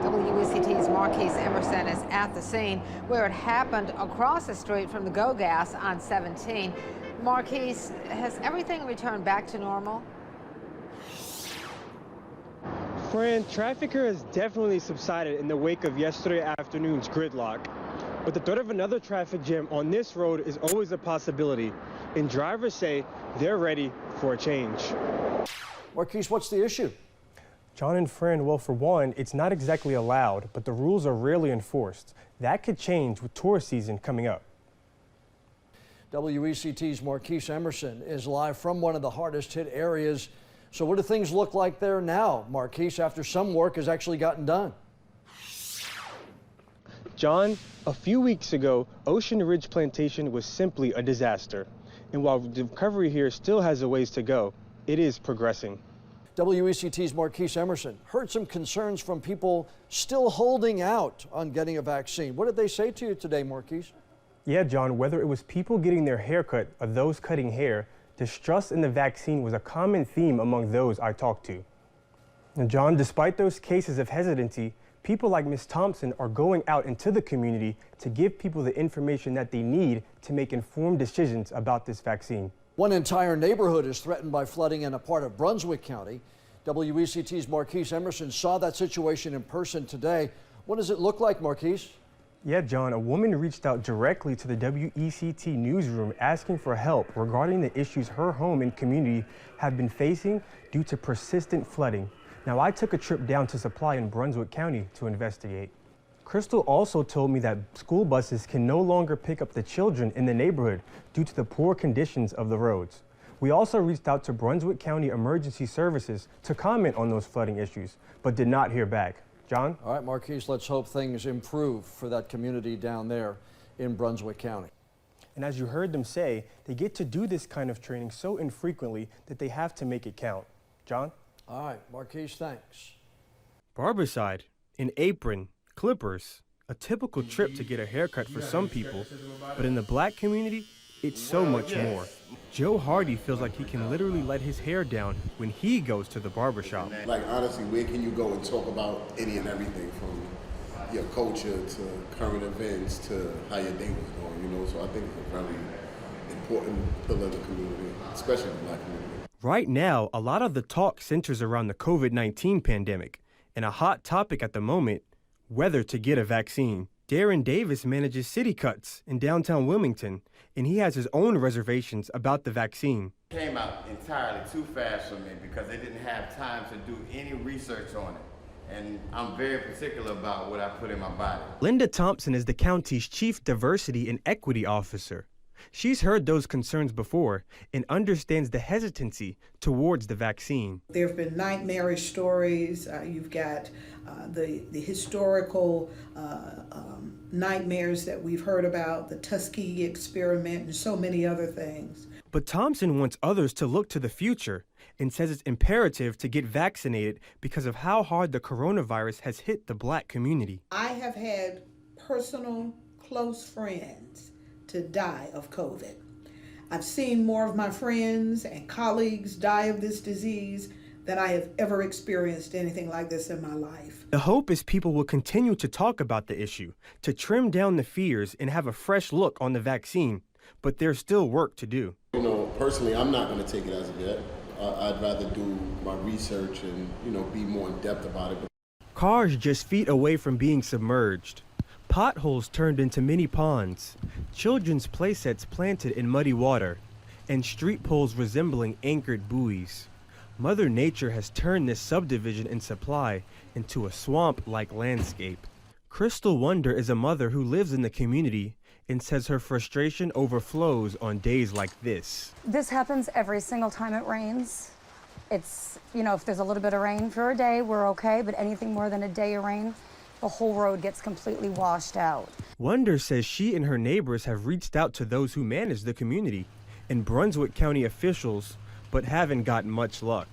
WECT's Marquise Emerson is at the scene where it happened across the street from the Go Gas on 17. Marquise, has everything returned back to normal? Fran, traffic here has definitely subsided in the wake of yesterday afternoon's gridlock. But the threat of another traffic jam on this road is always a possibility, and drivers say they're ready for a change. Marquise, what's the issue? John and Fran, well, for one, it's not exactly allowed, but the rules are rarely enforced. That could change with tourist season coming up. WECT's Marquise Emerson is live from one of the hardest hit areas. So what do things look like there now, Marquise, after some work has actually gotten done? John, a few weeks ago, Ocean Ridge Plantation was simply a disaster. And while the recovery here still has a ways to go, it is progressing. WECT's Marquise Emerson heard some concerns from people still holding out on getting a vaccine. What did they say to you today, Marquise? Yeah, John, whether it was people getting their hair cut or those cutting hair, distrust in the vaccine was a common theme among those I talked to. And John, despite those cases of hesitancy, people like Ms. Thompson are going out into the community to give people the information that they need to make informed decisions about this vaccine. One entire neighborhood is threatened by flooding in a part of Brunswick County. WECT's Marquise Emerson saw that situation in person today. What does it look like, Marquise? Yeah, John, a woman reached out directly to the WECT newsroom asking for help regarding the issues her home and community have been facing due to persistent flooding. Now, I took a trip down to Supply in Brunswick County to investigate. Crystal also told me that school buses can no longer pick up the children in the neighborhood due to the poor conditions of the roads. We also reached out to Brunswick County Emergency Services to comment on those flooding issues, but did not hear back. John? All right, Marquise, let's hope things improve for that community down there in Brunswick County. And as you heard them say, they get to do this kind of training so infrequently that they have to make it count. John? All right, Marquise, thanks. Barbicide, an apron, clippers, a typical trip to get a haircut for some people, but in the black community, it's so much more. Joe Hardy feels like he can literally let his hair down when he goes to the barbershop. Like, honestly, where can you go and talk about any and everything from your culture to current events to how your day was going, you know? So I think it's a very important pillar of the community, especially the black community. Right now, a lot of the talk centers around the COVID-19 pandemic, and a hot topic at the moment, whether to get a vaccine. Darren Davis manages City Cuts in downtown Wilmington, and he has his own reservations about the vaccine. It came out entirely too fast for me because they didn't have time to do any research on it. And I'm very particular about what I put in my body. Linda Thompson is the county's chief diversity and equity officer. She's heard those concerns before and understands the hesitancy towards the vaccine. There have been nightmarish stories. You've got the historical nightmares that we've heard about, the Tuskegee experiment, and so many other things. But Thompson wants others to look to the future and says it's imperative to get vaccinated because of how hard the coronavirus has hit the black community. I have had personal close friends to die of COVID. I've seen more of my friends and colleagues die of this disease than I have ever experienced anything like this in my life. The hope is people will continue to talk about the issue, to trim down the fears and have a fresh look on the vaccine, but there's still work to do. You know, personally, I'm not going to take it as of yet. I'd rather do my research and, you know, be more in depth about it. Cars just feet away from being submerged. Potholes turned into mini ponds, children's play sets planted in muddy water, and street poles resembling anchored buoys. Mother Nature has turned this subdivision in Supply into a swamp-like landscape. Crystal Wonder is a mother who lives in the community and says her frustration overflows on days like this. This happens every single time it rains. It's, you know, if there's a little bit of rain for a day, we're okay, but anything more than a day of rain, the whole road gets completely washed out. Wonder says she and her neighbors have reached out to those who manage the community and Brunswick County officials, but haven't gotten much luck.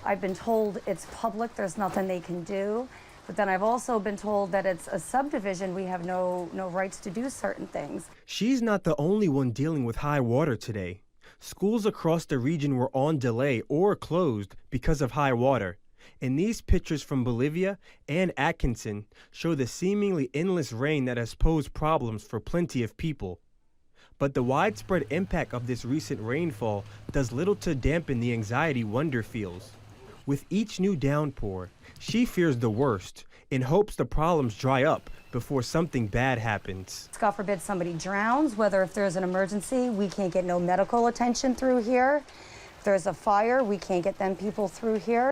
I've been told it's public, there's nothing they can do, but then I've also been told that it's a subdivision, we have no rights to do certain things. She's not the only one dealing with high water today. Schools across the region were on delay or closed because of high water, And these pictures from Bolivia and Atkinson show the seemingly endless rain that has posed problems for plenty of people. But the widespread impact of this recent rainfall does little to dampen the anxiety Wonder feels. With each new downpour, she fears the worst and hopes the problems dry up before something bad happens. God forbid somebody drowns, whether if there's an emergency, we can't get no medical attention through here. If there's a fire, we can't get them people through here.